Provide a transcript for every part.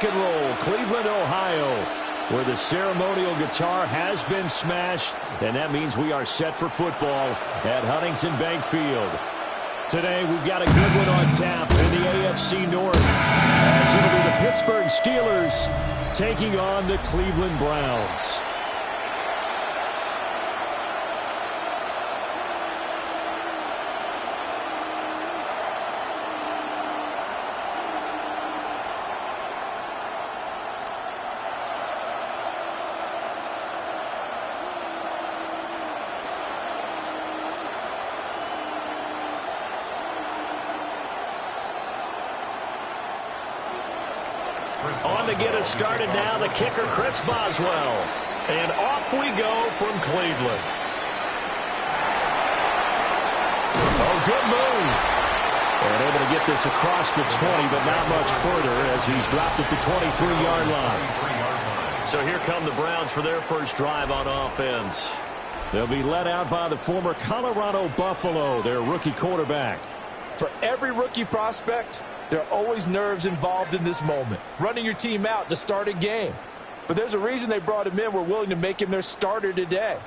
rock and roll, Cleveland, Ohio, where the ceremonial guitar has been smashed, and that means we are set for football at Huntington Bank Field. Today, we've got a good one on tap in the AFC North, as it'll be the Pittsburgh Steelers taking on the Cleveland Browns. On to get us started now, the kicker, Chris Boswell. And off we go from Cleveland. Oh, good move. And able to get this across the 20, but not much further as he's dropped at the 23-yard line. So here come the Browns for their first drive on offense. They'll be led out by the former Colorado Buffalo, their rookie quarterback. For every rookie prospect, there are always nerves involved in this moment. Running your team out to start a game. But there's a reason they brought him in. We're willing to make him their starter today.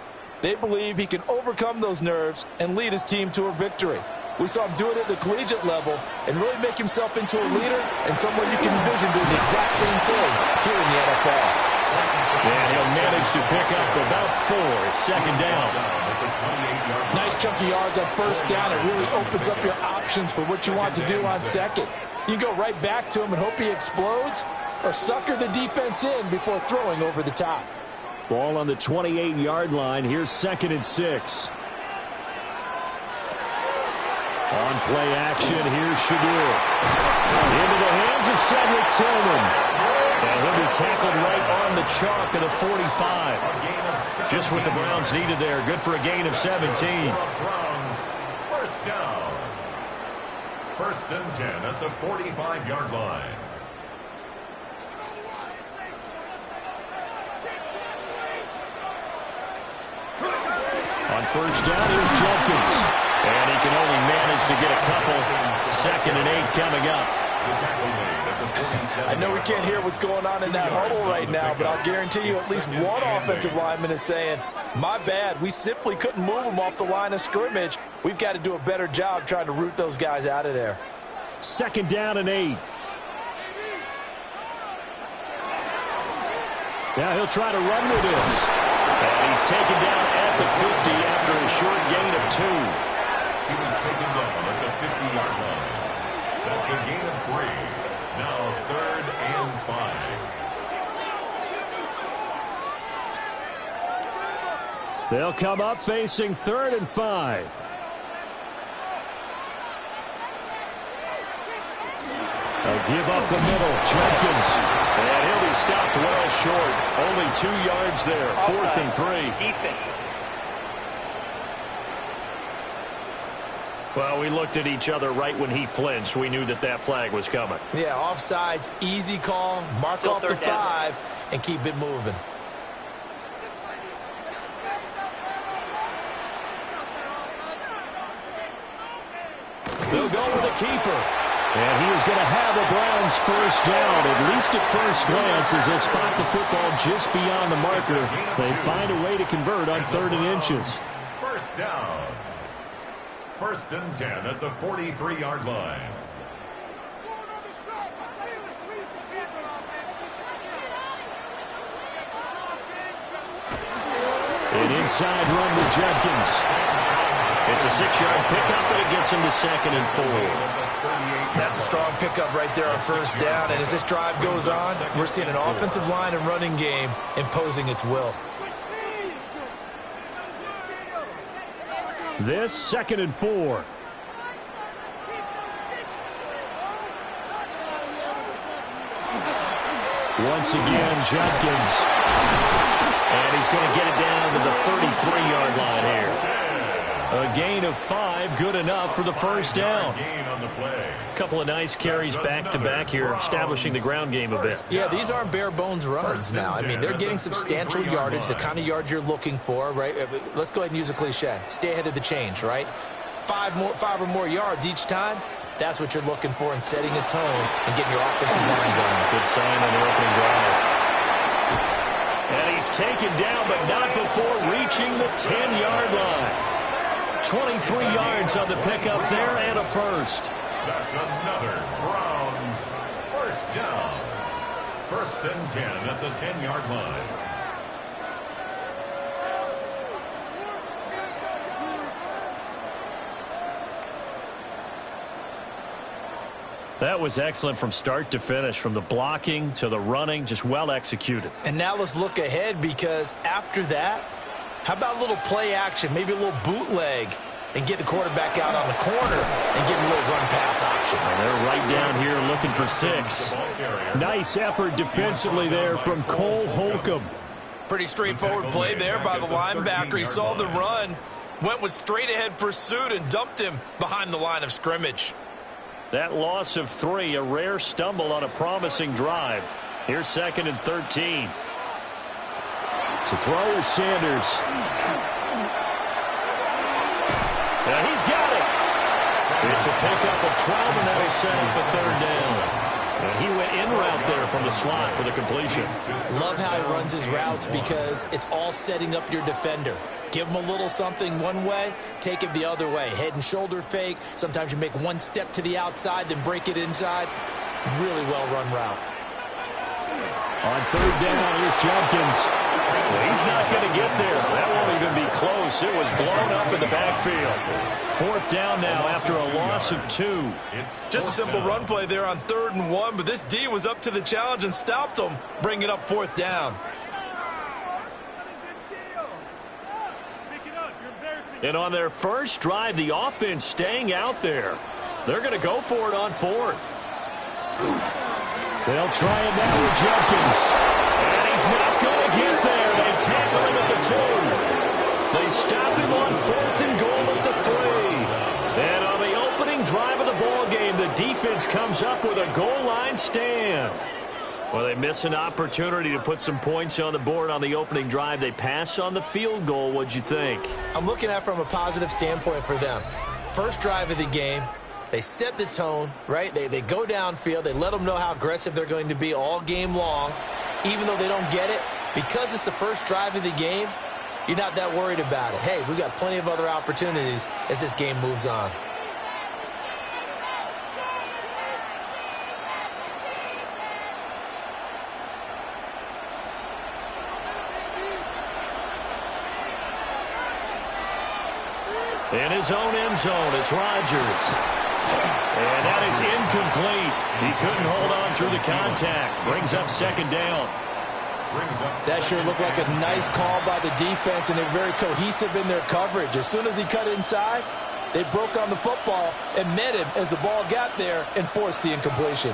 They believe he can overcome those nerves and lead his team to a victory. We saw him do it at the collegiate level and really make himself into a leader and someone you can envision doing the exact same thing here in the NFL. And he'll manage to pick up about 4. It's second down. Nice chunky yards on first down. It really opens up your options for what you want to do on second. You go right back to him and hope he explodes, or sucker the defense in before throwing over the top. Ball on the 28-yard line. Here's 2nd and 6. On play action, here's Shadur. Into the hands of Cedric Tillman. And he'll be tackled right on the chalk of the 45. Just what the Browns needed there. Good for a gain of 17. First down. 1st and 10 at the 45-yard line. On first down, here's Jenkins. And he can only manage to get a couple. 2nd and 8 coming up. I know we can't hear what's going on in that huddle right now, but I'll guarantee you at least one offensive lineman is saying, my bad, we simply couldn't move them off the line of scrimmage. We've got to do a better job trying to root those guys out of there. 2nd down and 8. Now he'll try to run with this. And he's taken down at the 50 after a short gain of 2. He was taken down at the 50-yard line. That's a gain of 3. Now 3rd and 5. They'll come up facing 3rd and 5. They'll give up the middle. Jenkins. And he'll be stopped well short. Only 2 yards there. 4th and 3. Well, we looked at each other right when he flinched. We knew that that flag was coming. Yeah, offsides, easy call. Mark off the 5 and keep it moving. They'll go with the keeper. And he is going to have the Browns first down, at least at first glance, as they'll spot the football just beyond the marker. They find a way to convert on 3rd and inches. First down. 1st and 10 at the 43-yard line. An inside run to Jenkins. It's a 6-yard pickup, and it gets him to 2nd and 4. That's a strong pickup right there on first down. And as this drive goes on, we're seeing an offensive line and running game imposing its will. This 2nd and 4. Once again, Jenkins. And he's going to get it down to the 33-yard line here. A gain of 5, good enough for the first down. A couple of nice carries back-to-back here, establishing the ground game a bit. Yeah, these aren't bare-bones runs now. I mean, they're getting substantial yardage, the kind of yards you're looking for, right? Let's go ahead and use a cliche. Stay ahead of the change, right? 5 or more yards each time. That's what you're looking for in setting a tone and getting your offensive line going. Good sign on the opening drive. And he's taken down, but not before reaching the 10-yard line. 23 yards on the pickup there and a first. That's another Browns first down. 1st and 10 at the 10-yard line. That was excellent from start to finish, from the blocking to the running, just well executed. And now let's look ahead, because after that, how about a little play action, maybe a little bootleg, and get the quarterback out on the corner and give him a little run-pass option. And they're right down here looking for 6. Nice effort defensively there from Cole Holcomb. Pretty straightforward play there by the linebacker. He saw the run, went with straight-ahead pursuit, and dumped him behind the line of scrimmage. That loss of 3, a rare stumble on a promising drive. Here's 2nd and 13. To throw is Sanders. And he's got it. It's a pickup of 12, and that'll set up a 3rd down. And he went in route there from the slot for the completion. Love how he runs his routes, because it's all setting up your defender. Give him a little something one way, take it the other way. Head and shoulder fake. Sometimes you make one step to the outside, then break it inside. Really well-run route. On 3rd down, here's Jenkins. Well, he's not going to get there. That won't even be close. It was blown up in the backfield. 4th down now after a loss of 2. Just a simple run play there on 3rd and 1, but this D was up to the challenge and stopped him, bringing up 4th down. And on their first drive, the offense staying out there. They're going to go for it on 4th. They'll try it now with Jenkins. And he's not going to get there. They tackle him at the 2. They stop him on 4th and goal at the 3. And on the opening drive of the ball game, the defense comes up with a goal line stand. Well, they miss an opportunity to put some points on the board on the opening drive. They pass on the field goal. What'd you think? I'm looking at it from a positive standpoint for them. First drive of the game, they set the tone, right? They go downfield. They let them know how aggressive they're going to be all game long. Even though they don't get it, because it's the first drive of the game, you're not that worried about it. Hey, we've got plenty of other opportunities as this game moves on. In his own end zone, it's Rodgers. And that is incomplete. He couldn't hold on through the contact. Brings up 2nd down. That sure looked like a nice call by the defense, and they're very cohesive in their coverage. As soon as he cut inside, they broke on the football and met him as the ball got there and forced the incompletion.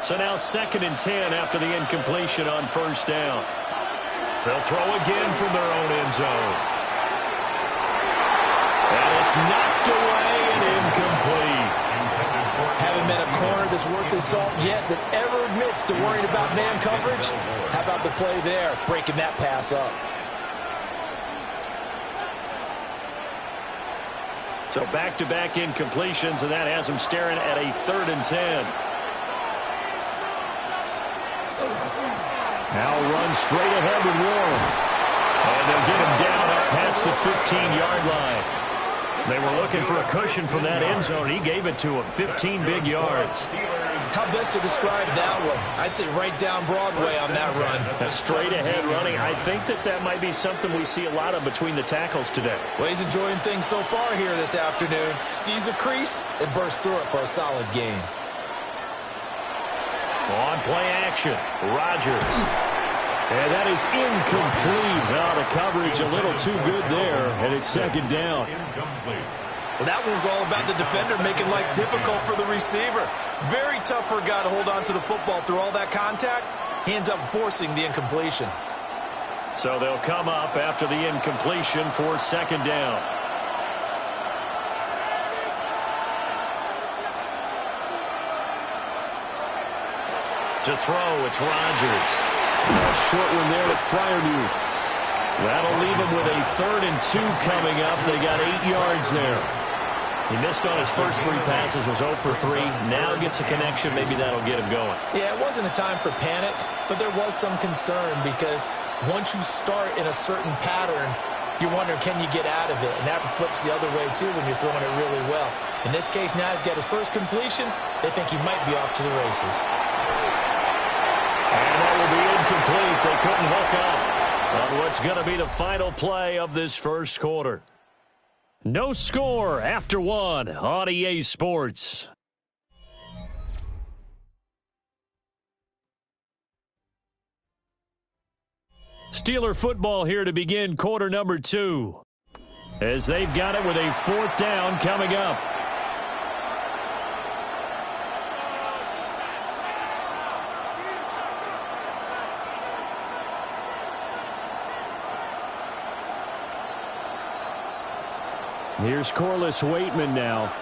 So now 2nd and 10 after the incompletion on 1st down. They'll throw again from their own end zone. And it's knocked away and incomplete. Haven't met a corner that's worth his salt yet that ever admits to worrying about man coverage. How about the play there, breaking that pass up? So back-to-back incompletions, and that has him staring at a 3rd and 10. Now run straight ahead with Warren. And they'll get him down up past the 15-yard line. They were looking for a cushion from that end zone. He gave it to him. 15 big yards. How best to describe that one? I'd say right down Broadway on that run. A straight ahead running. I think that might be something we see a lot of between the tackles today. Well, he's enjoying things so far here this afternoon. Sees a crease and bursts through it for a solid gain. On play action, Rodgers. And that is incomplete. Now the coverage a little too good there, and it's 2nd down. Well, that one was all about the defender making life difficult for the receiver. Very tough for a guy to hold on to the football through all that contact. He ends up forcing the incompletion. So they'll come up after the incompletion for 2nd down. To throw, it's Rodgers. A short one there at Freiermuth. That'll leave them with a 3rd and 2 coming up. They got 8 yards there. He missed on his first 3 passes, was 0 for 3. Now gets a connection. Maybe that'll get him going. Yeah, it wasn't a time for panic, but there was some concern because once you start in a certain pattern, you're wondering, can you get out of it? And that flips the other way, too, when you're throwing it really well. In this case, now he's got his first completion. They think he might be off to the races. And that will be incomplete. They couldn't hook up on what's going to be the final play of this first quarter. No score after 1 on EA Sports. Steeler football here to begin quarter number 2. As they've got it with a 4th down coming up. Here's Corliss Waitman now.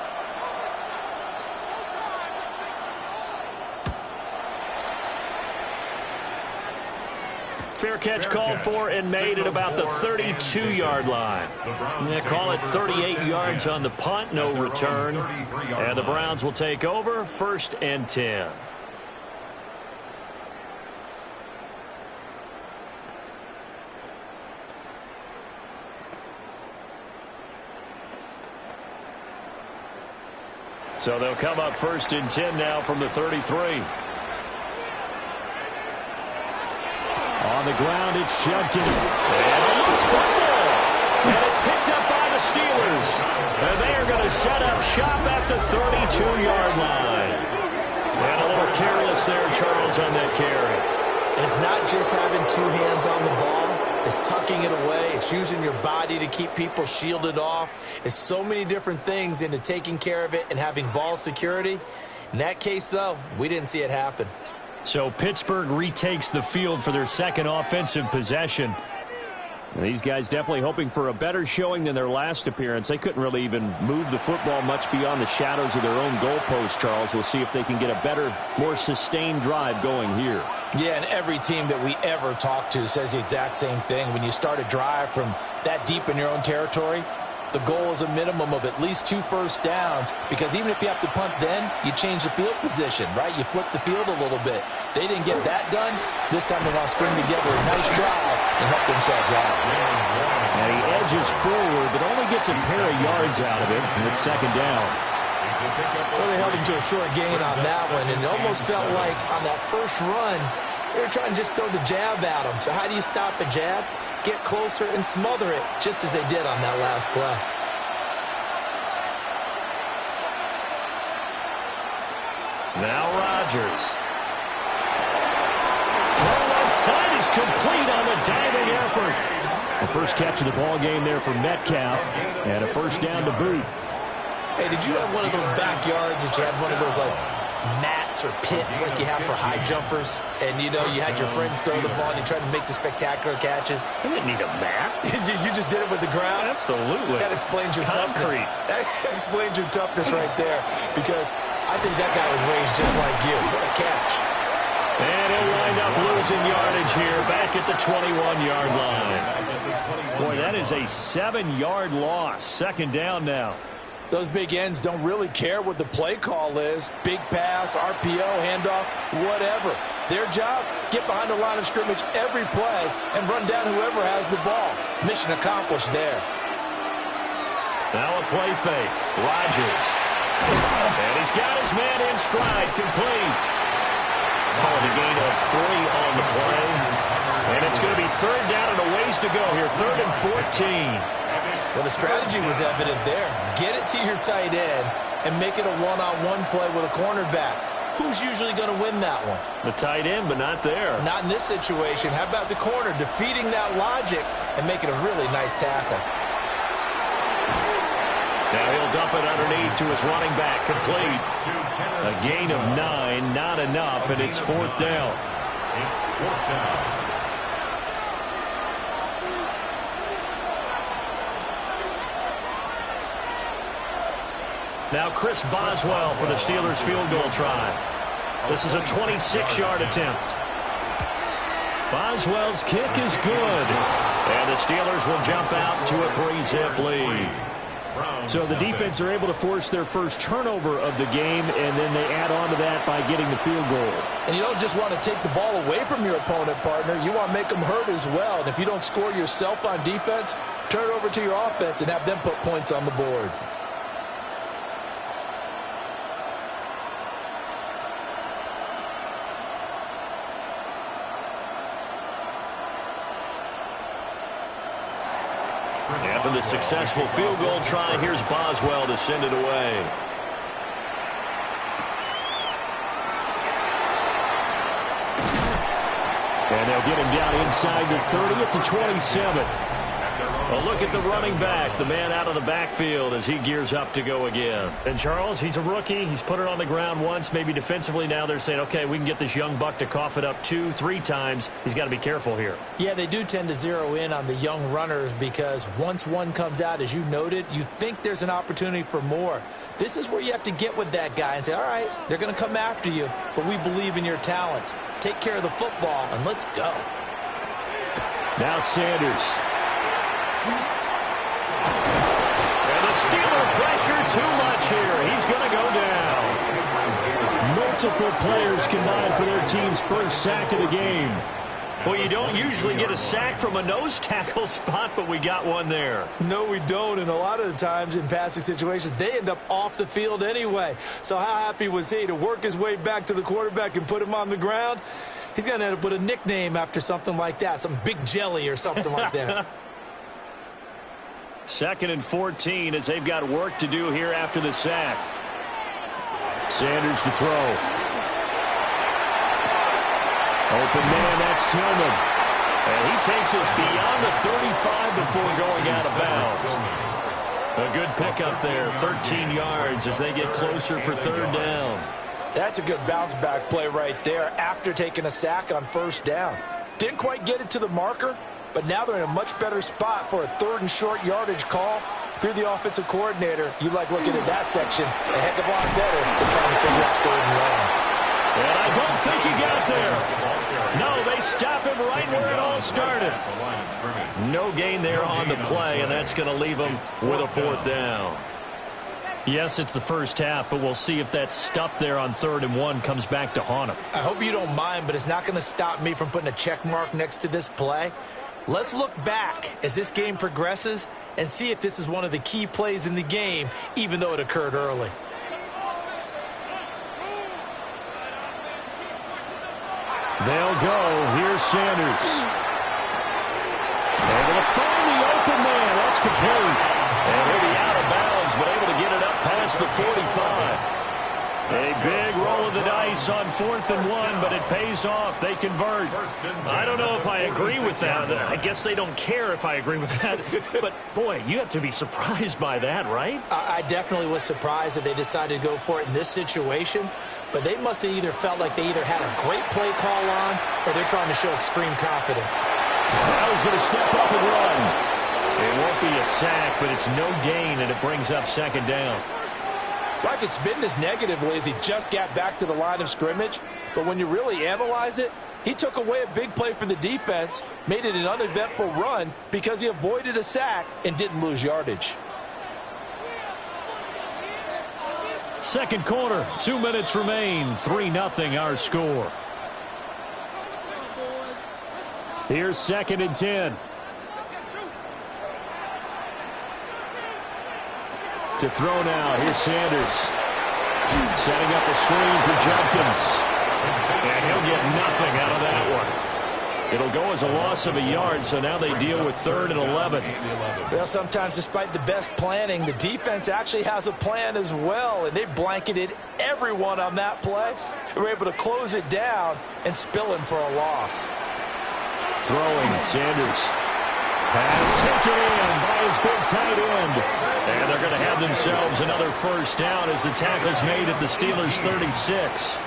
Fair catch called for and made at about the 32-yard line. They call it 38 yards on the punt, no return. And the Browns will take over, 1st and 10. So they'll come up 1st and 10 now from the 33. On the ground, it's Judkins. And almost fumble. And it's picked up by the Steelers. And they are going to set up shop at the 32-yard line. And a little careless there, Charles, on that carry. And it's not just having 2 hands on the ball. It's tucking it away. It's using your body to keep people shielded off. It's so many different things into taking care of it and having ball security. In that case, though, we didn't see it happen. So Pittsburgh retakes the field for their 2nd offensive possession. And these guys definitely hoping for a better showing than their last appearance. They couldn't really even move the football much beyond the shadows of their own goalpost, Charles. We'll see if they can get a better, more sustained drive going here. Yeah, and every team that we ever talk to says the exact same thing. When you start a drive from that deep in your own territory, the goal is a minimum of at least 2 first downs, because even if you have to punt then, you change the field position, right? You flip the field a little bit. They didn't get that done. This time they want to string together a nice drive and help themselves out. And he edges forward, but only gets a pair of yards out of it, and it's 2nd down. Well, they held him to a short gain on that one, and it almost felt like on that first run, they were trying to just throw the jab at him. So how do you stop the jab? Get closer and smother it, just as they did on that last play. Now Rodgers. Throw left side is complete on the diving effort. The first catch of the ball game there for Metcalf, and a 1st down to boot. Hey, did you have one of those backyards that you had one of those, like, mats or pits like you have for high jumpers? And, you know, you had your friends throw the ball and you tried to make the spectacular catches? I didn't need a mat. You just did it with the ground? Absolutely. That explains your Concrete. toughness. That explains your toughness right there, because I think that guy was raised just like you. What a catch. And he'll wind up losing yardage here back at the 21-yard line. Boy, that is a 7-yard loss. 2nd down now. Those big ends don't really care what the play call is. Big pass, RPO, handoff, whatever. Their job, get behind the line of scrimmage every play and run down whoever has the ball. Mission accomplished there. Now a play fake. Rodgers. And he's got his man in stride, complete. Oh, the gain of 3 on the play. And it's going to be 3rd down and a ways to go here. 3rd and 14. Well, the strategy was evident there. Get it to your tight end and make it a one-on-one play with a cornerback. Who's usually going to win that one? The tight end, but not there. Not in this situation. How about the corner defeating that logic and making a really nice tackle? Now he'll dump it underneath to his running back, complete. A gain of 9, not enough, and it's 4th down. It's 4th down. Now Chris Boswell for the Steelers field goal try. This is a 26-yard attempt. Boswell's kick is good. And the Steelers will jump out to a 3-zip lead. So the defense are able to force their first turnover of the game, and then they add on to that by getting the field goal. And you don't just want to take the ball away from your opponent, partner. You want to make them hurt as well. And if you don't score yourself on defense, turn it over to your offense and have them put points on the board. After the successful field goal try, here's Boswell to send it away. And they'll get him down inside the 30 at the 27. A look at the running back, the man out of the backfield as he gears up to go again. And Charles, he's a rookie. He's put it on the ground once, maybe defensively. Now they're saying, okay, we can get this young buck to cough it up 2, 3 times. He's got to be careful here. Yeah, they do tend to zero in on the young runners because once one comes out, as you noted, you think there's an opportunity for more. This is where you have to get with that guy and say, all right, they're going to come after you, but we believe in your talents. Take care of the football, and let's go. Now Sanders. And the Steeler pressure too much here. He's going to go down. Multiple players combined for their team's first sack of the game. Well, you don't usually get a sack from a nose tackle spot, but we got one there. No, we don't, and a lot of the times in passing situations, they end up off the field anyway. So how happy was he to work his way back to the quarterback and put him on the ground? He's going to end up with a nickname after something like that, some Big Jelly or something like that. 2nd and 14 as they've got work to do here after the sack. Sanders to throw. Open man, that's Tillman. And he takes us beyond the 35 before going out of bounds. A good pickup there, 13 yards as they get closer for 3rd down. That's a good bounce back play right there after taking a sack on 1st down. Didn't quite get it to the marker, but now they're in a much better spot for a 3rd and short yardage call. If you're the offensive coordinator, you like looking at that section a heck of a lot better than trying to figure out 3rd and long. And I don't think he got there. No, they stop him right where it all started. No gain there on the play, and that's going to leave him with a 4th down. Yes, it's the first half, but we'll see if that stuff there on 3rd and 1 comes back to haunt him. I hope you don't mind, but it's not going to stop me from putting a check mark next to this play. Let's look back as this game progresses and see if this is one of the key plays in the game, even though it occurred early. They'll go. Here's Sanders. Able to find the open man. That's complete. And he'll be out of bounds, but able to get it up past the 45. A big roll of the dice on 4th and 1, but it pays off. They convert. I don't know if I agree with that. I guess they don't care if I agree with that. But, boy, you have to be surprised by that, right? I definitely was surprised that they decided to go for it in this situation. But they must have either felt like they either had a great play call on or they're trying to show extreme confidence. Now he's going to step up and run. It won't be a sack, but it's no gain, and it brings up 2nd down. Like it's been this negatively as he just got back to the line of scrimmage. But when you really analyze it, he took away a big play for the defense, made it an uneventful run because he avoided a sack and didn't lose yardage. 2nd quarter, 2 minutes remain, 3-0 our score. Here's 2nd and 10. To throw now, here's Sanders. Setting up a screen for Jenkins. And he'll get nothing out of that one. It'll go as a loss of a yard, so now they deal with 3rd and 11. Well, sometimes despite the best planning, the defense actually has a plan as well, and they blanketed everyone on that play. They were able to close it down and spill him for a loss. Throwing, Sanders. Pass taken in by his big tight end. And they're going to have themselves another 1st down as the tackle's made at the Steelers' 36.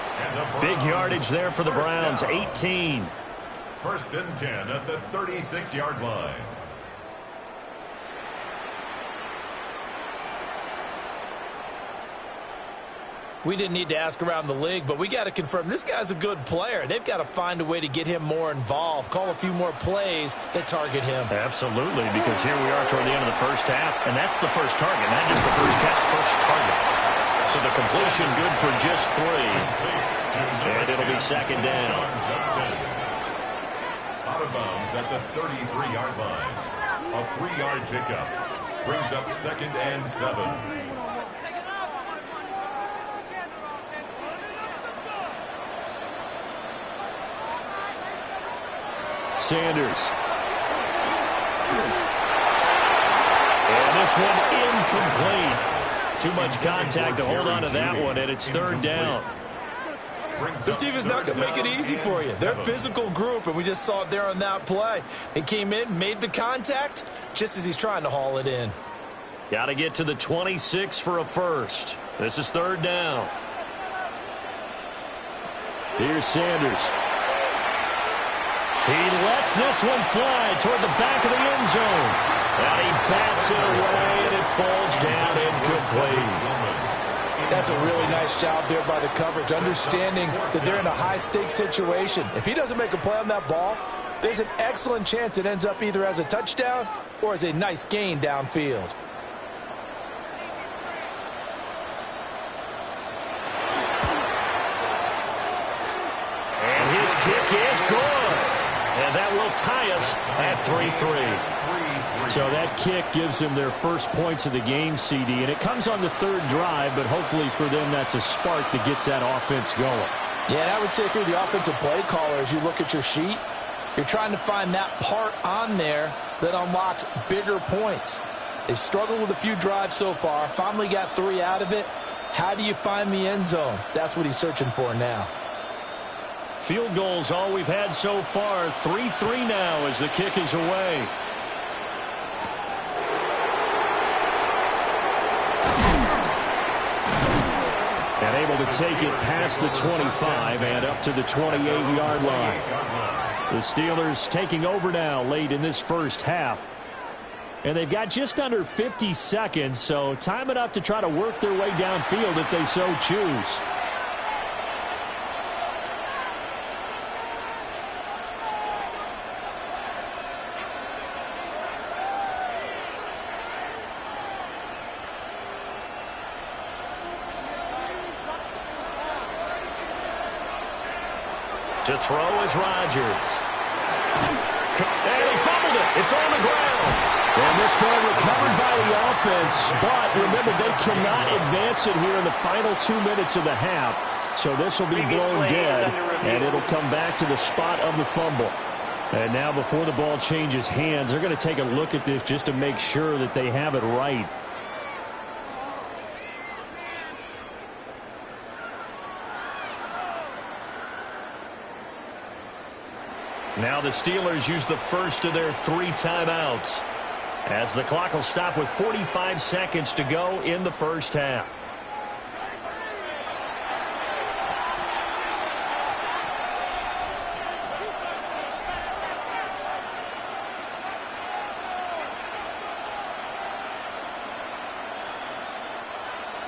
Big yardage there for the Browns, 18. 1st and 10 at the 36-yard line. We didn't need to ask around the league, but we got to confirm this guy's a good player. They've got to find a way to get him more involved, call a few more plays that target him. Absolutely, because here we are toward the end of the first half, and that's the first target, not just the first catch, first target. So the completion good for just 3, and it'll be second down. Out of bounds at the 33-yard line. A 3-yard pickup brings up second and 7. Sanders. And this one incomplete. Too much contact to hold on to that one, and it's third down. This defense is not going to make it easy for you. They're a physical group, and we just saw it there on that play. They came in, made the contact, just as he's trying to haul it in. Got to get to the 26 for a first. This is third down. Here's Sanders. He lets this one fly toward the back of the end zone. And he bats it away, and it falls down incomplete. That's a really nice job there by the coverage, understanding that they're in a high-stakes situation. If he doesn't make a play on that ball, there's an excellent chance it ends up either as a touchdown or as a nice gain downfield. And his kick is good. And that will tie us at 3-3. So that kick gives them their first points of the game, CD. And it comes on the third drive, but hopefully for them that's a spark that gets that offense going. Yeah, and I would say if you're the offensive play caller, as you look at your sheet, you're trying to find that part on there that unlocks bigger points. They've struggled with a few drives so far, finally got 3 out of it. How do you find the end zone? That's what he's searching for now. Field goals all we've had so far. 3-3 now as the kick is away. And able to take it past the 25 and up to the 28-yard line. The Steelers taking over now late in this first half. And they've got just under 50 seconds, so time enough to try to work their way downfield if they so choose. To throw is Rodgers. And he fumbled it. It's on the ground. And this ball recovered by the offense. But remember, they cannot advance it here in the final 2 minutes of the half. So this will be blown dead, and it'll come back to the spot of the fumble. And now before the ball changes hands, they're going to take a look at this just to make sure that they have it right. Now the Steelers use the first of their 3 timeouts as the clock will stop with 45 seconds to go in the first half.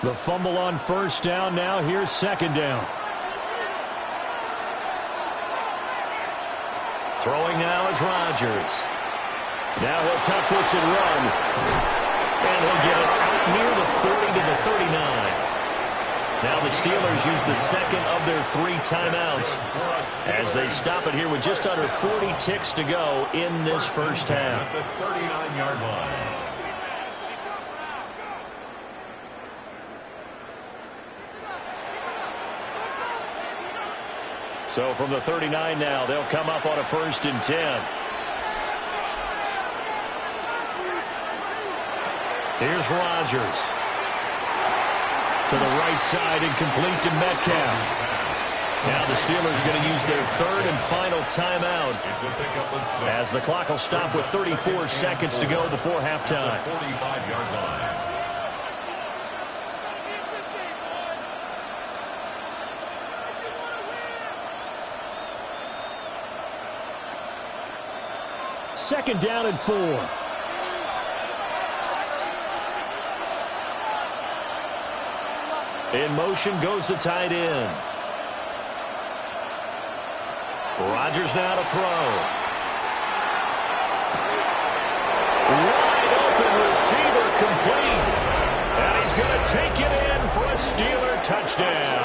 The fumble on first down. Now here's second down. Throwing now is Rodgers. Now he'll tuck this and run. And he'll get it out near the 30 to the 39. Now the Steelers use the second of their 3 timeouts as they stop it here with just under 40 ticks to go in this first half. At the 39-yard line. So from the 39 now, they'll come up on a 1st and 10. Here's Rodgers. To the right side and complete to Metcalf. Now the Steelers going to use their 3rd and final timeout as the clock will stop with 34 seconds to go before halftime. 45-yard line. Second down and 4. In motion goes the tight end. Rodgers now to throw. Wide open receiver complete. And he's going to take it in for a Steeler touchdown.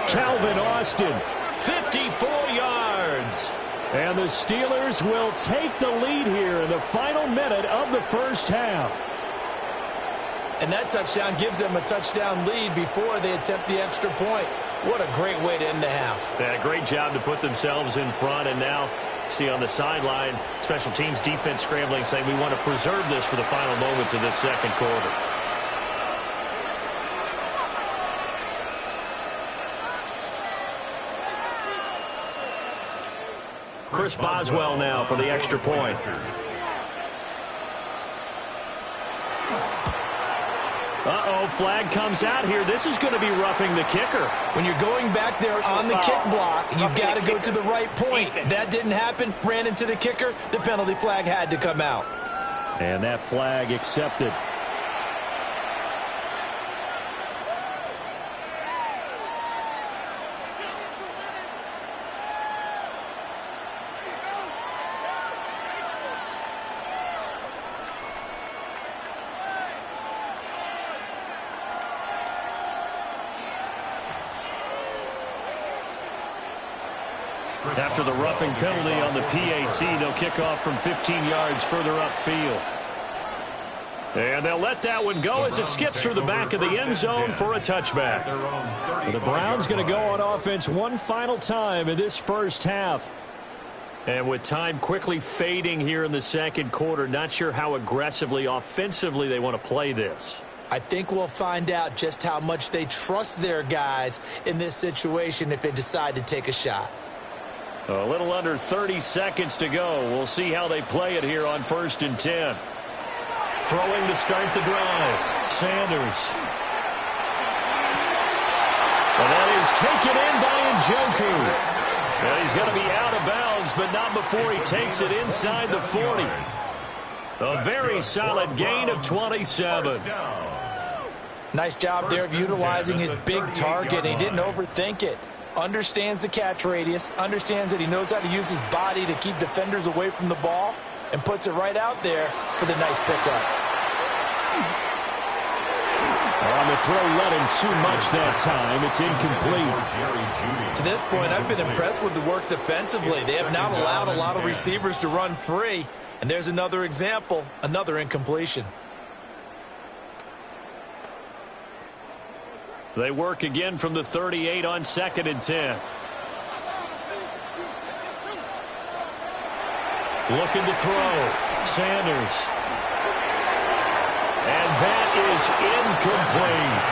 Calvin Austin, 54 yards. And the Steelers will take the lead here in the final minute of the first half. And that touchdown gives them a touchdown lead before they attempt the extra point. What a great way to end the half. Yeah, great job to put themselves in front. And now, see on the sideline, special teams defense scrambling, saying we want to preserve this for the final moments of this second quarter. Chris Boswell now for the extra point. Uh-oh, flag comes out here. This is going to be roughing the kicker. When you're going back there on the kick block, you've got to go to the right point. That didn't happen. Ran into the kicker. The penalty flag had to come out. And that flag accepted. After the roughing penalty on the PAT, they'll kick off from 15 yards further upfield. And they'll let that one go as it skips through the back of the end zone for a touchback. The Browns going to go on offense one final time in this first half. And with time quickly fading here in the second quarter, not sure how aggressively, offensively they want to play this. I think we'll find out just how much they trust their guys in this situation if they decide to take a shot. A little under 30 seconds to go. We'll see how they play it here on 1st and 10. Throwing to start the drive. Sanders. And that is taken in by Njoku. And he's going to be out of bounds, but not before he takes it inside the 40. A very solid gain of 27. Nice job there of utilizing his big target. He didn't overthink it. Understands the catch radius, understands that he knows how to use his body to keep defenders away from the ball, and puts it right out there for the nice pickup. On the throw, let him too much that time. It's incomplete. To this point, I've been impressed with the work defensively. They have not allowed a lot of receivers to run free. And there's another example, another incompletion. They work again from the 38 on 2nd and 10. Looking to throw. Sanders. And that is incomplete.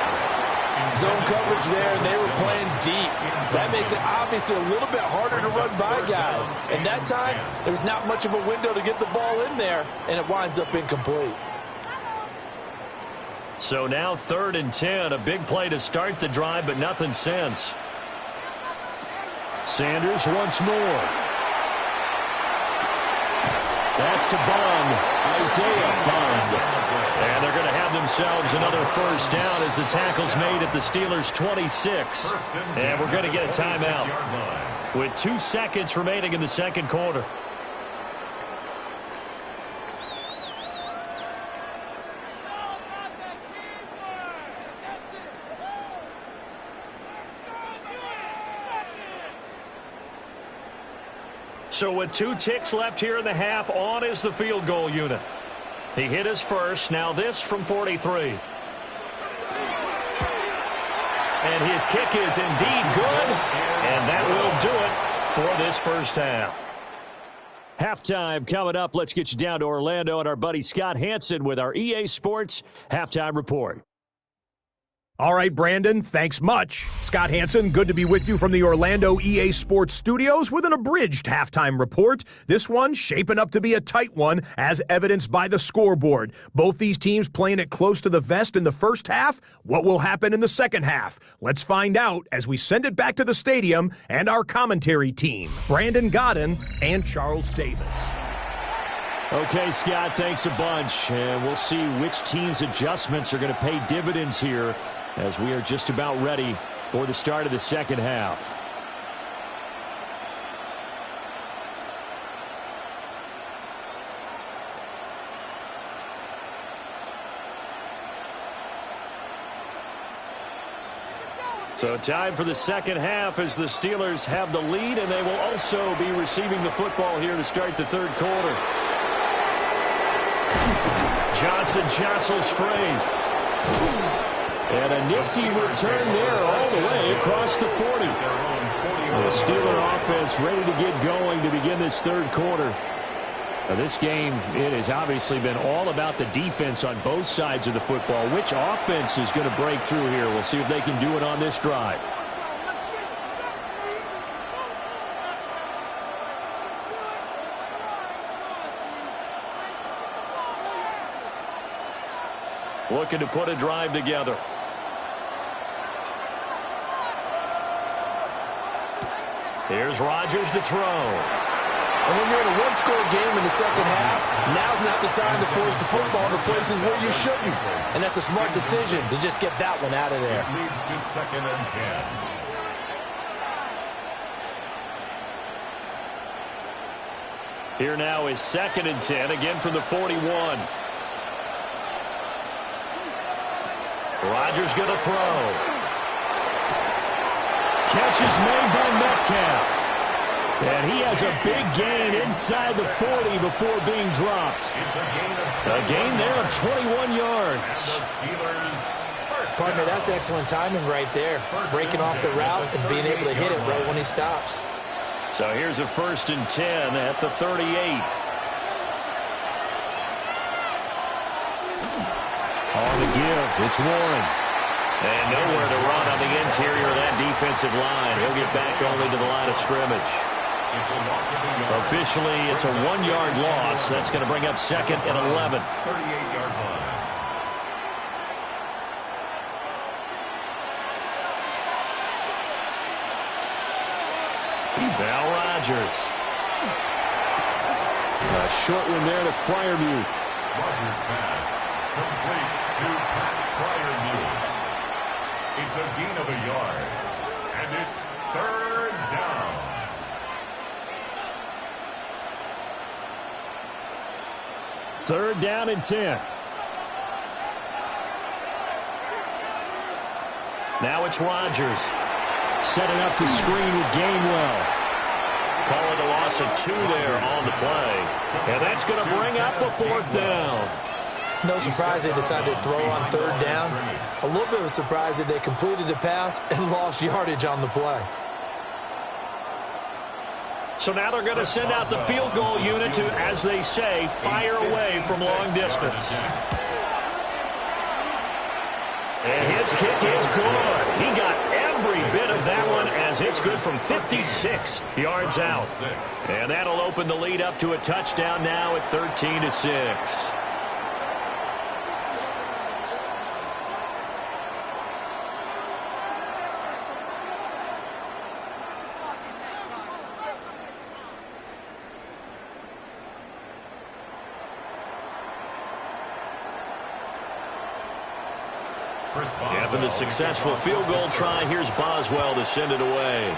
Zone coverage there, and they were playing deep. That makes it obviously a little bit harder to run by guys. And that time, there's not much of a window to get the ball in there, and it winds up incomplete. So now 3rd and 10, a big play to start the drive, but nothing since. Sanders once more. That's to Bond, Isaiah Bond. And they're going to have themselves another first down as the tackle's made at the Steelers' 26. And we're going to get a timeout with 2 seconds remaining in the second quarter. So with 2 ticks left here in the half, on is the field goal unit. He hit his first. Now this from 43. And his kick is indeed good. And that will do it for this first half. Halftime coming up. Let's get you down to Orlando and our buddy Scott Hansen with our EA Sports Halftime Report. All right, Brandon, thanks much. Scott Hansen, good to be with you from the Orlando EA Sports Studios with an abridged halftime report. This one shaping up to be a tight one, as evidenced by the scoreboard. Both these teams playing it close to the vest in the first half. What will happen in the second half? Let's find out as we send it back to the stadium and our commentary team, Brandon Godden and Charles Davis. Okay, Scott, thanks a bunch. And we'll see which team's adjustments are going to pay dividends here as we are just about ready for the start of the second half. So time for the second half as the Steelers have the lead, and they will also be receiving the football here to start the third quarter. Johnson jostles free. And a nifty return there all the way across the 40. The Steeler offense ready to get going to begin this third quarter. Now this game, it has obviously been all about the defense on both sides of the football. Which offense is going to break through here? We'll see if they can do it on this drive. Looking to put a drive together. Here's Rodgers to throw. And when you're in a one-score game in the second half, now's not the time to force the football to places where you shouldn't. And that's a smart decision to just get that one out of there. It leads to 2nd and 10. Here now is 2nd and 10, again from the 41. Rodgers going to throw. Catch is made by Metcalf. And he has a big gain inside the 40 before being dropped. A gain there of 21 yards. Partner, that's excellent timing right there. Breaking off the route and being able to hit it right when he stops. So here's a 1st and 10 at the 38. On the give, it's Warren. And nowhere to run on the interior of that defensive line. He'll get back only to the line of scrimmage. Officially, it's a 1-yard loss. That's going to bring up 2nd and 11. 38-yard line. Now Rodgers. A short one there to Freiermuth. Rodgers pass complete to Pat Freiermuth. It's a gain of a yard, and it's 3rd down. Third down and 10. Now it's Rodgers. Setting up the screen with Gainwell. Calling a loss of 2 there on the play. And that's going to bring up a 4th down. No surprise they decided to throw on 3rd down. A little bit of a surprise that they completed the pass and lost yardage on the play. So now they're going to send out the field goal unit to, as they say, fire away from long distance. And his kick is good. He got every bit of that one as it's good from 56 yards out. And that'll open the lead up to a touchdown now at 13-6. After the successful field goal try, here's Boswell to send it away.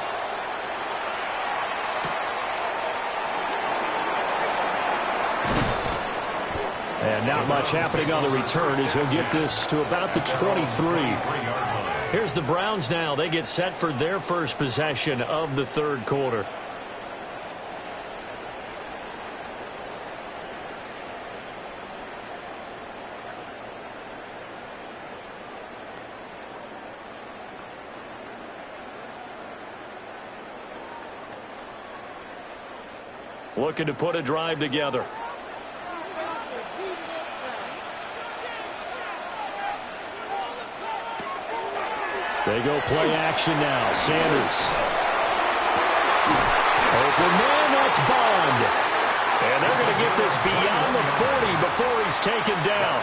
And not much happening on the return as he'll get this to about the 23. Here's the Browns now. They get set for their first possession of the third quarter. Looking to put a drive together. They go play action now. Sanders. Open man, that's Bond. And they're going to get this beyond the 40 before he's taken down.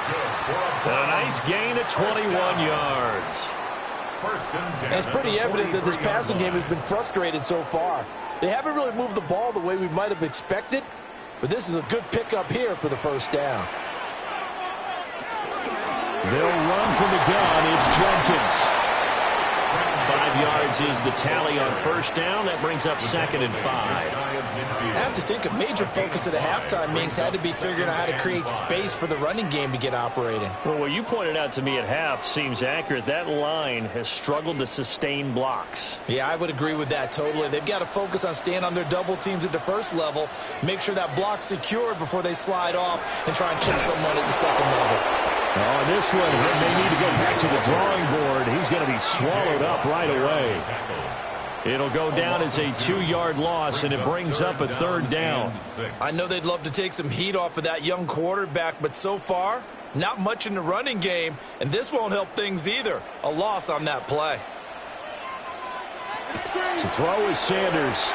A nice gain of 21 yards. And it's pretty evident that this passing game has been frustrated so far. They haven't really moved the ball the way we might have expected, but this is a good pickup here for the first down. They'll run from the gun. It's Jenkins. 5 yards is the tally on first down. That brings up 2nd and 5. I have to think a major focus of the halftime meetings had to be figuring out how to create space for the running game to get operating. Well, what you pointed out to me at half seems accurate. That line has struggled to sustain blocks. Yeah, I would agree with that totally. They've got to focus on staying on their double teams at the first level, make sure that block's secured before they slide off and try and chip someone at the second level. Oh, this one, they need to go back to the drawing board. He's going to be swallowed up right away. It'll go down as a 2-yard loss, and it brings up a 3rd down. I know they'd love to take some heat off of that young quarterback, but so far, not much in the running game, and this won't help things either. A loss on that play. To throw is Sanders.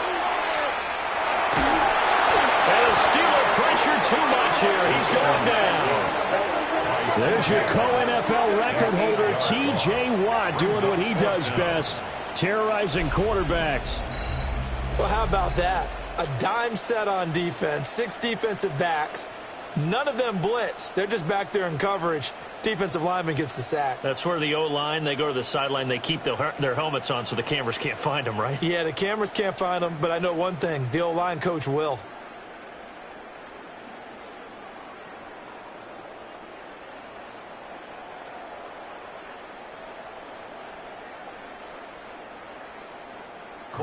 And a Steeler pressure too much here. He's going down. There's your co-NFL record holder, T.J. Watt, doing what he does best, terrorizing quarterbacks. Well, how about that? A dime set on defense, 6 defensive backs. None of them blitz. They're just back there in coverage. Defensive lineman gets the sack. That's where the O-line, they go to the sideline, they keep their helmets on so the cameras can't find them, right? Yeah, the cameras can't find them, but I know one thing. The O-line coach will.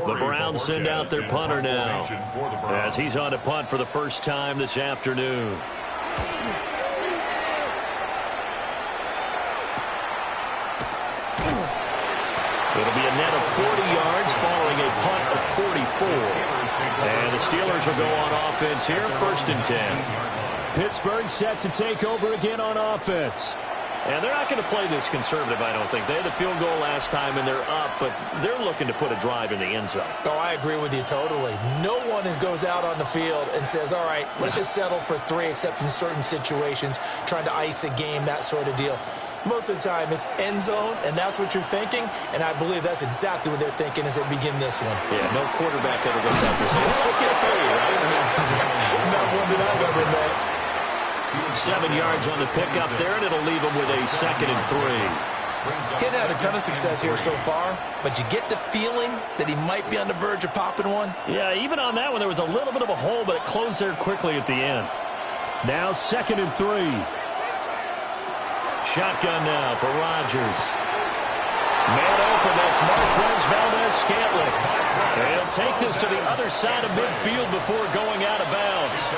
The Browns send out their punter now as he's on to punt for the first time this afternoon. It'll be a net of 40 yards following a punt of 44. And the Steelers will go on offense here, 1st and 10. Pittsburgh set to take over again on offense. And they're not going to play this conservative, I don't think. They had the field goal last time, and they're up, but they're looking to put a drive in the end zone. Oh, I agree with you totally. No one goes out on the field and says, all right, let's just settle for 3, except in certain situations, trying to ice a game, that sort of deal. Most of the time, it's end zone, and that's what you're thinking, and I believe that's exactly what they're thinking as they begin this one. Yeah, no quarterback ever goes out there saying, let's get 3, right? Not one that I've ever met. 7 yards on the pickup there, and it'll leave him with a 2nd and 3. He's had a ton of success here so far, but you get the feeling that he might be on the verge of popping one. Yeah, even on that one, there was a little bit of a hole, but it closed there quickly at the end. Now 2nd and 3. Shotgun now for Rodgers. Man open, that's Marquez Valdez-Scantling. He'll take this to the other side of midfield before going out of bounds.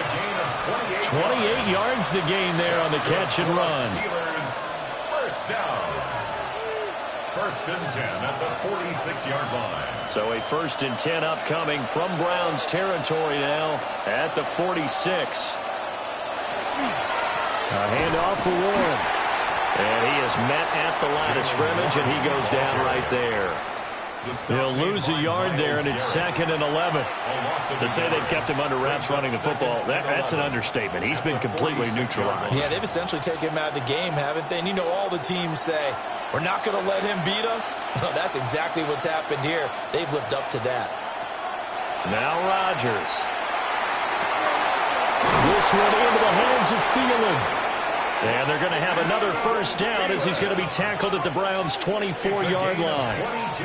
28 yards the gain there on the catch and run. First down. 1st and 10 at the 46-yard line. So a 1st and 10 upcoming from Browns territory now at the 46. A handoff for Warren. And he is met at the line of scrimmage, and he goes down right there. He'll lose a yard there, and it's 2nd and 11. To say they've kept him under wraps running the football, that's an understatement. He's been completely neutralized. Yeah, they've essentially taken him out of the game, haven't they? And you know all the teams say, we're not going to let him beat us. Well, that's exactly what's happened here. They've lived up to that. Now Rodgers. This one into the hands of Thielen. And they're going to have another 1st down as he's going to be tackled at the Browns' 24-yard line.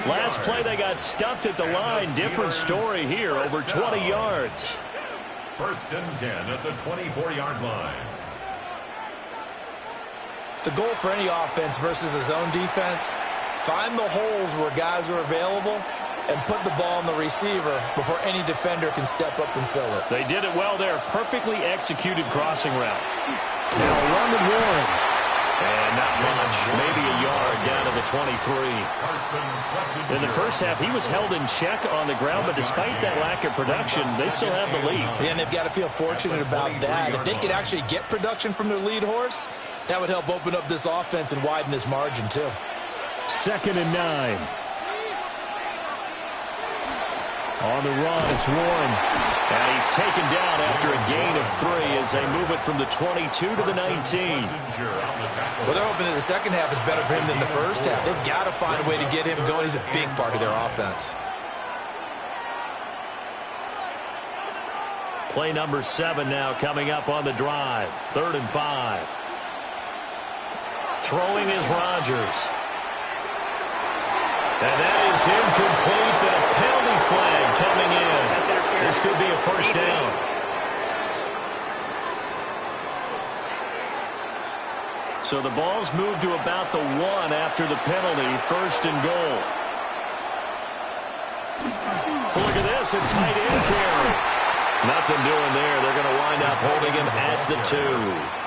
Last play, they got stuffed at the line. Different story here, over 20 yards. 1st and 10 at the 24-yard line. The goal for any offense versus a zone defense, find the holes where guys are available and put the ball on the receiver before any defender can step up and fill it. They did it well there. Perfectly executed crossing route. Now run with Warren. And not much. Maybe a yard down to the 23. In the first half, he was held in check on the ground, but despite that lack of production, they still have the lead. Yeah, and they've got to feel fortunate about that. If they could actually get production from their lead horse, that would help open up this offense and widen this margin, too. 2nd and 9. On the run, it's Warren. And he's taken down after a gain of 3 as they move it from the 22 to the 19. Well, they're hoping that the second half is better for him than the first half. They've got to find a way to get him going. He's a big part of their offense. Play number 7 now coming up on the drive. 3rd and 5. Throwing is Rodgers. And that is incomplete, but a penalty flag coming in. This could be a first down. So the ball's moved to about the 1 after the penalty, first and goal. Look at this, a tight end carry. Nothing doing there. They're going to wind up holding him at the 2.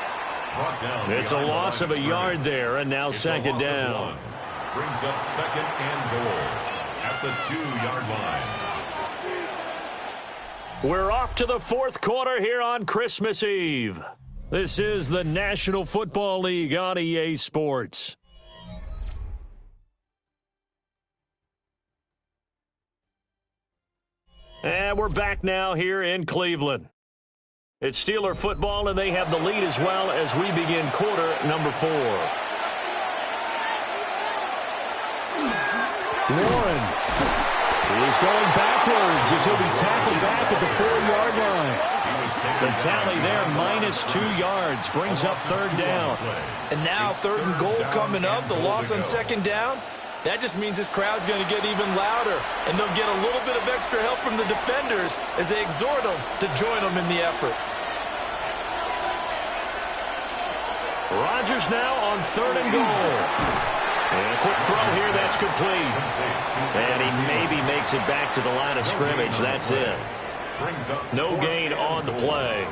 It's a loss of a yard there, and now second down. Brings up second and goal at the 2-yard line. We're off to the fourth quarter here on Christmas Eve. This is the National Football League on EA Sports. And we're back now here in Cleveland. It's Steeler football, and they have the lead as well as we begin quarter number 4. Warren is going backwards as he'll be tackled back at the 4-yard line. The tally there, -2 yards, brings up third down. And now third and goal coming up, the loss on second down. That just means this crowd's going to get even louder, and they'll get a little bit of extra help from the defenders as they exhort them to join them in the effort. Rodgers now on third and goal. And a quick throw here, that's complete. And he maybe makes it back to the line of scrimmage. That's it. No gain on the play.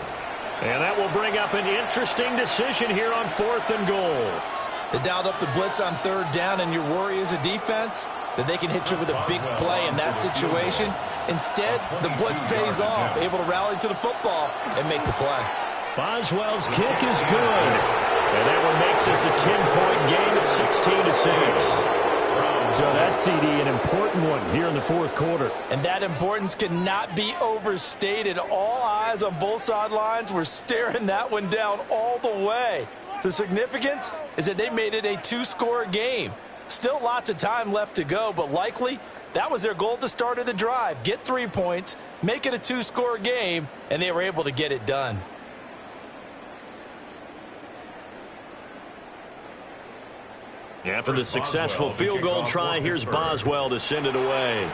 And that will bring up an interesting decision here on fourth and goal. They dialed up the blitz on third down, and your worry as a defense that they can hit you with a big play in that situation. Instead, the blitz pays off, able to rally to the football and make the play. Boswell's kick is good. And that one makes this a 10-point game at 16-6. So that CD, an important one here in the fourth quarter. And that importance cannot be overstated. All eyes on both sidelines were staring that one down all the way. The significance is that they made it a 2-score game. Still lots of time left to go, but likely that was their goal at the start of the drive. Get 3 points, make it a 2-score game, and they were able to get it done. After the successful field goal try, here's Boswell to send it away.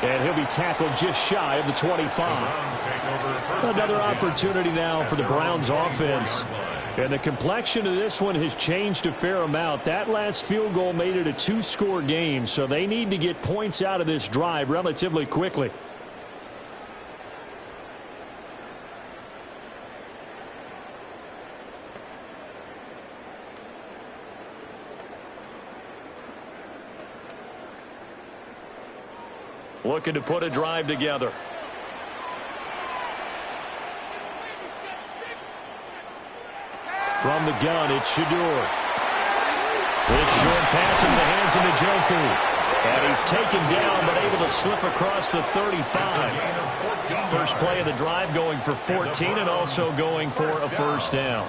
And he'll be tackled just shy of the 25. Another opportunity now for the Browns offense. And the complexion of this one has changed a fair amount. That last field goal made it a 2-score game, so they need to get points out of this drive relatively quickly. Looking to put a drive together. From the gun, it's Shador. This short pass into the hands of Njoku. And he's taken down, but able to slip across the 35. First play of the drive going for 14 and also going for a first down.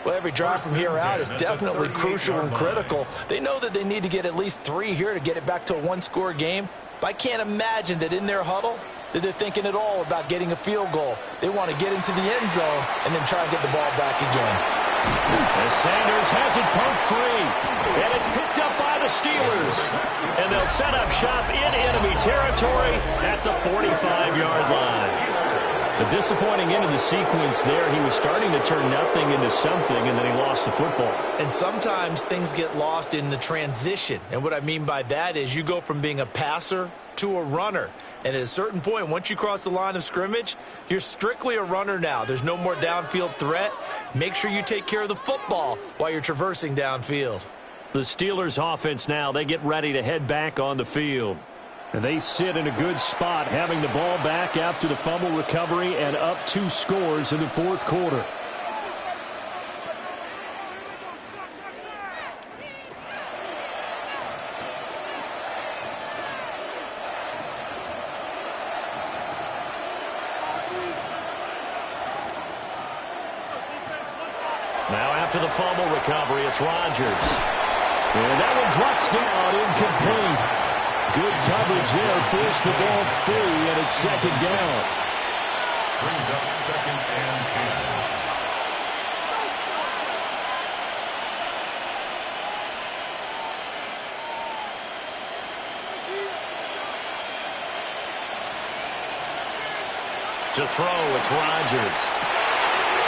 Well, every drive from here out is definitely crucial and critical. They know that they need to get at least 3 here to get it back to a 1-score game. But I can't imagine that in their huddle that they're thinking at all about getting a field goal. They want to get into the end zone and then try and get the ball back again. As Sanders has it poked free. And it's picked up by the Steelers. And they'll set up shop in enemy territory at the 45-yard line. A disappointing end of the sequence there. He was starting to turn nothing into something, and then he lost the football. And sometimes things get lost in the transition. And what I mean by that is you go from being a passer to a runner. And at a certain point, once you cross the line of scrimmage, you're strictly a runner now. There's no more downfield threat. Make sure you take care of the football while you're traversing downfield. The Steelers offense now, they get ready to head back on the field. And they sit in a good spot, having the ball back after the fumble recovery and up 2 scores in the fourth quarter. Now after the fumble recovery, it's Rodgers. And that one drops down, incomplete. Good coverage there, forced the ball free, and it's second down. brings up 2nd and 10. To throw, it's Rodgers.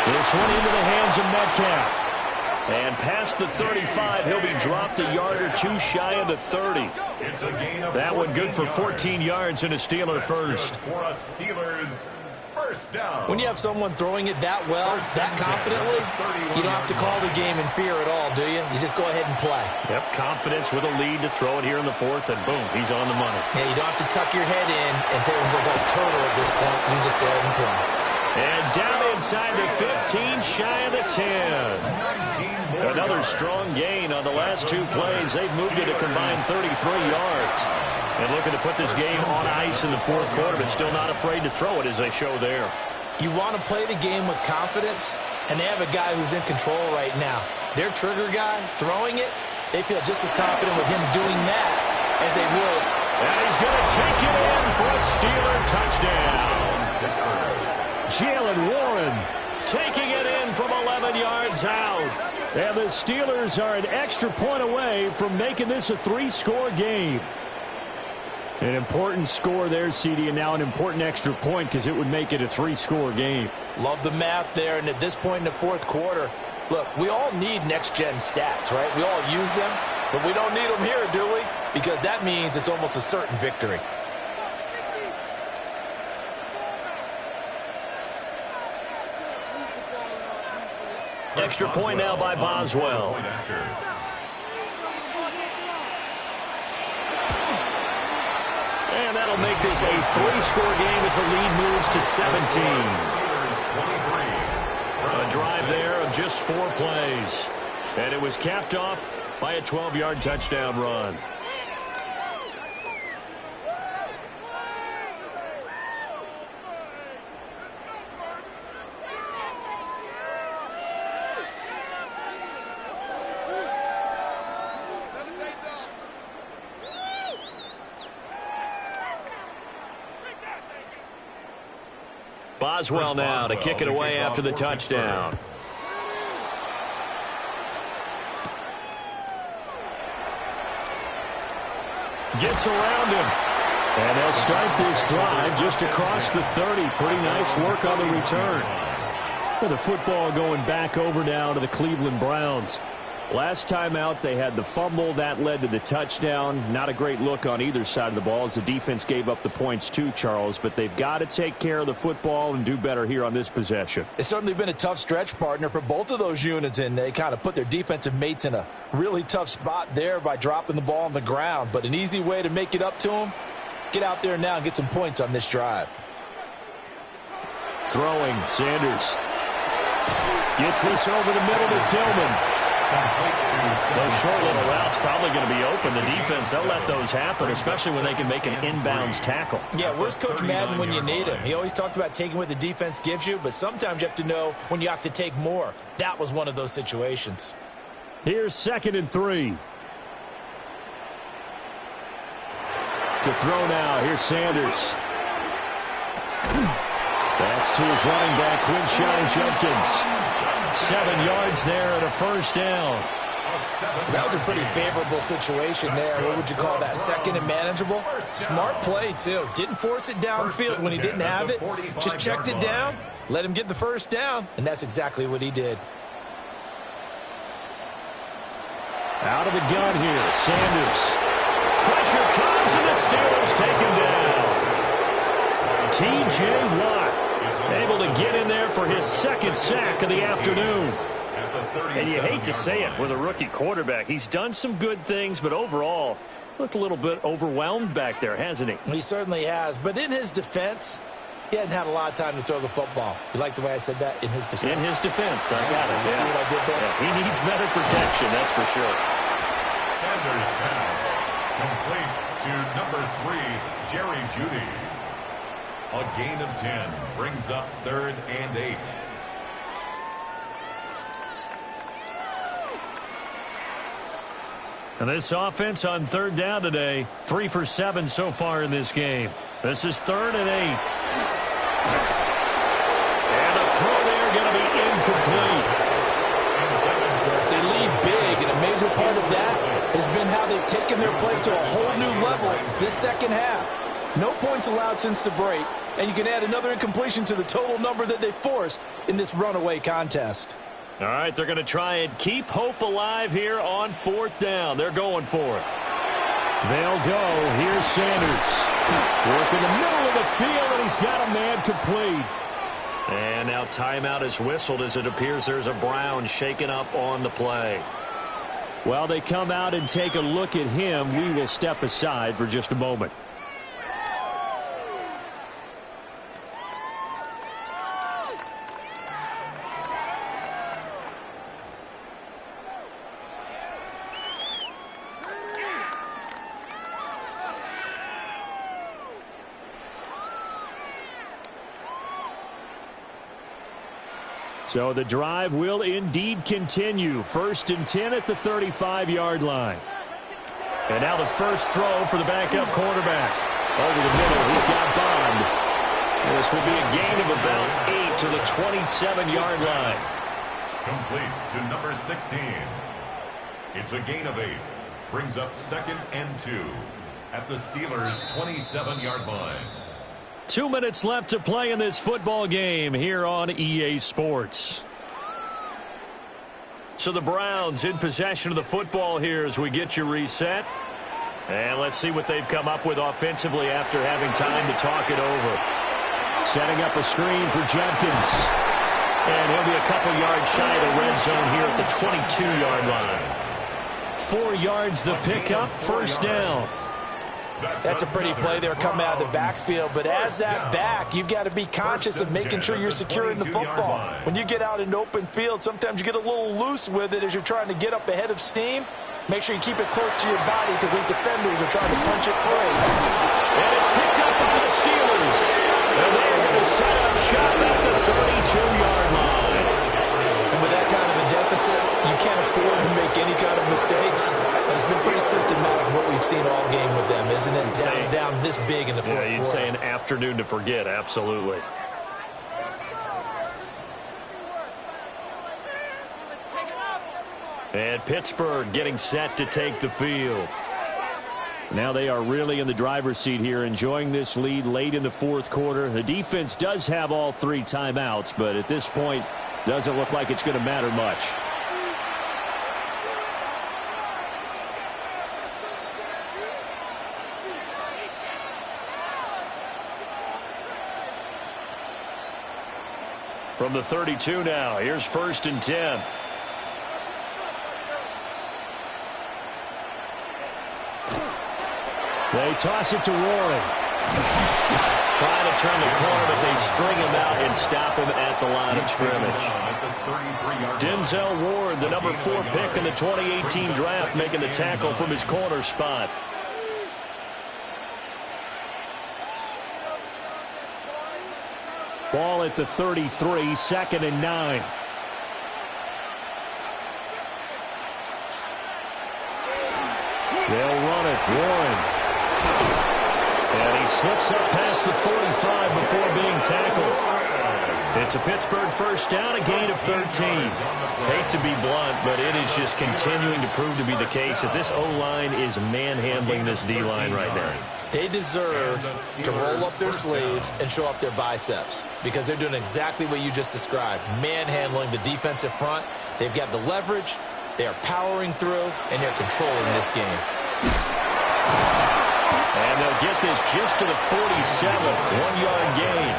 This one into the hands of Metcalf. And past the 35, he'll be dropped a yard or two shy of the 30. It's a gain of that one good for 14 yards and a Steeler first. For a Steelers first down. When you have someone throwing it that well, that confidently, you don't have to call the game in fear at all, do you? You just go ahead and play. Yep, confidence with a lead to throw it here in the 4th, and boom, he's on the money. Yeah, you don't have to tuck your head in and go turtle at this point. You just go ahead and play. And down inside the 15, shy of the 10. Another strong gain on the last 2 plays. They've moved it a combined 33 yards. And looking to put this game on ice in the 4th quarter, but still not afraid to throw it as they show there. You want to play the game with confidence, and they have a guy who's in control right now. Their trigger guy, throwing it, they feel just as confident with him doing that as they would. And he's going to take it in for a Steeler touchdown. Jalen Warren taking it in from 11 yards out. And the Steelers are an extra point away from making this a 3-score game. An important score there, CD, and now an important extra point because it would make it a 3-score game. Love the math there, and at this point in the 4th quarter, look, we all need next-gen stats, right? We all use them, but we don't need them here, do we? Because that means it's almost a certain victory. Extra point now by Boswell. And that'll make this a 3-score game as the lead moves to 17. A drive there of just 4 plays. And it was capped off by a 12-yard touchdown run. Boswell now to kick it away after the touchdown. Gets around him. And they'll start this drive just across the 30. Pretty nice work on the return. With the football going back over now to the Cleveland Browns. Last time out, they had the fumble. That led to the touchdown. Not a great look on either side of the ball as the defense gave up the points too, Charles. But they've got to take care of the football and do better here on this possession. It's certainly been a tough stretch, partner, for both of those units, and they kind of put their defensive mates in a really tough spot there by dropping the ball on the ground. But an easy way to make it up to them, get out there now and get some points on this drive. Throwing, Sanders. Gets this over the middle to Tillman. Those short little routes probably going to be open. The defense, they'll let those happen, especially when they can make an inbounds tackle. Yeah, where's Coach Madden when you need him? He always talked about taking what the defense gives you, but sometimes you have to know when you have to take more. That was one of those situations. Here's 2nd and 3. To throw now, here's Sanders. That's to his running back, Quinshon Judkins. 7 yards there and a first down. That was a pretty favorable situation there. What would you call that? 2nd and manageable? Smart play, too. Didn't force it downfield when he didn't have it. Just checked it down, let him get the first down, and that's exactly what he did. Out of the gun here, Sanders. Pressure comes, and the Steelers take him down. T.J. Watt able to get in there for his 2nd sack of the afternoon. And you hate to say it with a rookie quarterback. He's done some good things, but overall, looked a little bit overwhelmed back there, hasn't he? He certainly has. But in his defense, he hadn't had a lot of time to throw the football. You like the way I said that? In his defense? In his defense, I got it. You see what I did there? Yeah, he needs better protection, that's for sure. Sanders pass complete to number 3, Jerry Jeudy. A gain of 10 brings up 3rd and 8. And this offense on 3rd down today, 3 for 7 so far in this game. This is 3rd and 8. part of that has been how they've taken their play to a whole new level this second half. No points allowed since the break, and you can add another incompletion to the total number that they forced in this runaway contest. All right, they're going to try and keep hope alive here on 4th down. They're going for it. They'll go. Here's Sanders. Work in the middle of the field, and he's got a man complete. And now timeout is whistled as it appears there's a Brown shaken up on the play. While they come out and take a look at him, we will step aside for just a moment. So the drive will indeed continue. 1st and 10 at the 35-yard line. And now the first throw for the backup quarterback. Over the middle, he's got Bond. This will be a gain of about 8 to the 27-yard line. Complete to number 16. It's a gain of 8. Brings up 2nd and 2 at the Steelers' 27-yard line. 2 minutes left to play in this football game here on EA Sports. So the Browns in possession of the football here as we get you reset. And let's see what they've come up with offensively after having time to talk it over. Setting up a screen for Judkins. And he'll be a couple yards shy of the red zone here at the 22-yard line. 4 yards the pickup, 1st down. That's a pretty play there coming out of the backfield, but as that back, you've got to be conscious of making sure you're securing the football. When you get out in open field, sometimes you get a little loose with it as you're trying to get up ahead of steam. Make sure you keep it close to your body because those defenders are trying to punch it free. And it's picked up by the Steelers. And they're going to set up shop at the 32-yard line. And with that kind of a deficit, you can't afford to make any kind of mistakes. And it's been pretty symptomatic of what we've seen all game with them, isn't it? Down this big in the fourth quarter. You'd say an afternoon to forget, absolutely. And Pittsburgh getting set to take the field. Now they are really in the driver's seat here, enjoying this lead late in the fourth quarter. The defense does have all 3 timeouts, but at this point, doesn't look like it's going to matter much. From the 32 now, here's 1st and 10. They toss it to Warren. Trying to turn the corner, but they string him out and stop him at the line of scrimmage. Denzel Ward, the number 4 pick in the 2018 draft, making the tackle from his corner spot. Ball at the 33, 2nd and 9. They'll run it. Warren. And he slips up past the 45 before being tackled. It's a Pittsburgh first down, a gain of 13. Hate to be blunt, but it is just continuing to prove to be the case that this O-line is manhandling this D-line right now. They deserve to roll up their sleeves and show off their biceps because they're doing exactly what you just described, manhandling the defensive front. They've got the leverage, they are powering through, and they're controlling this game. And they'll get this just to the 47, 1-yard gain.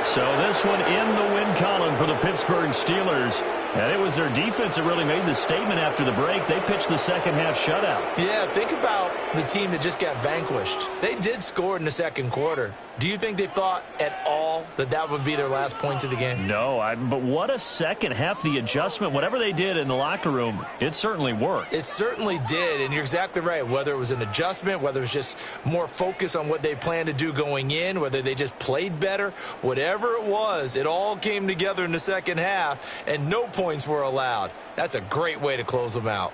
So this one in the win column for the Pittsburgh Steelers. And it was their defense that really made the statement after the break. They pitched the second half shutout. Yeah, think about the team that just got vanquished. They did score in the second quarter. Do you think they thought at all that that would be their last points of the game? No, but what a second half. The adjustment, whatever they did in the locker room, it certainly worked. It certainly did, and you're exactly right. Whether it was an adjustment, whether it was just more focus on what they planned to do going in, whether they just played better, whatever it was, it all came together in the second half, and no points were allowed. That's a great way to close them out.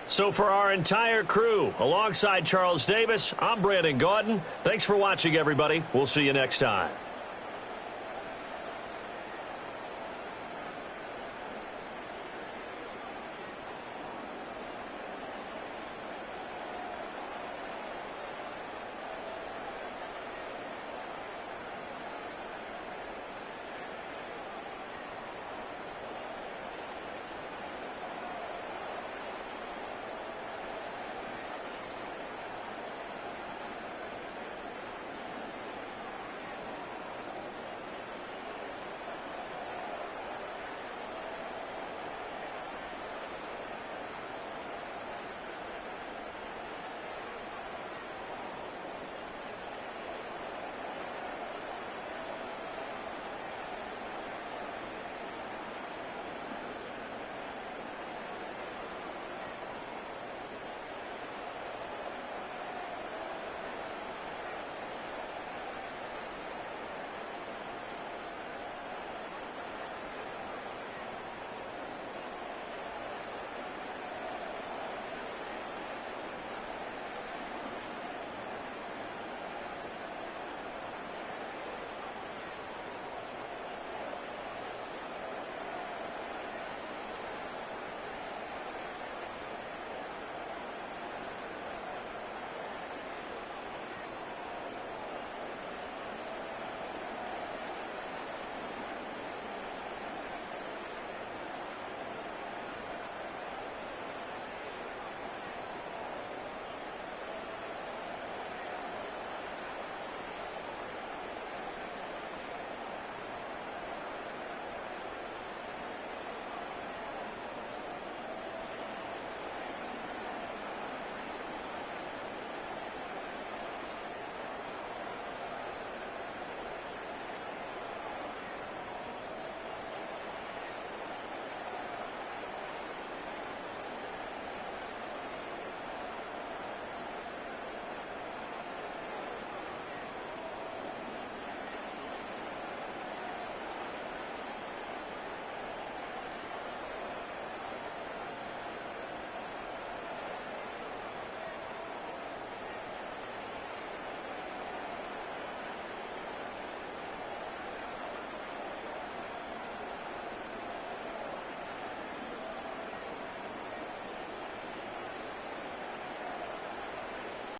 So for our entire crew, alongside Charles Davis, I'm Brandon Gaudin. Thanks for watching, everybody. We'll see you next time.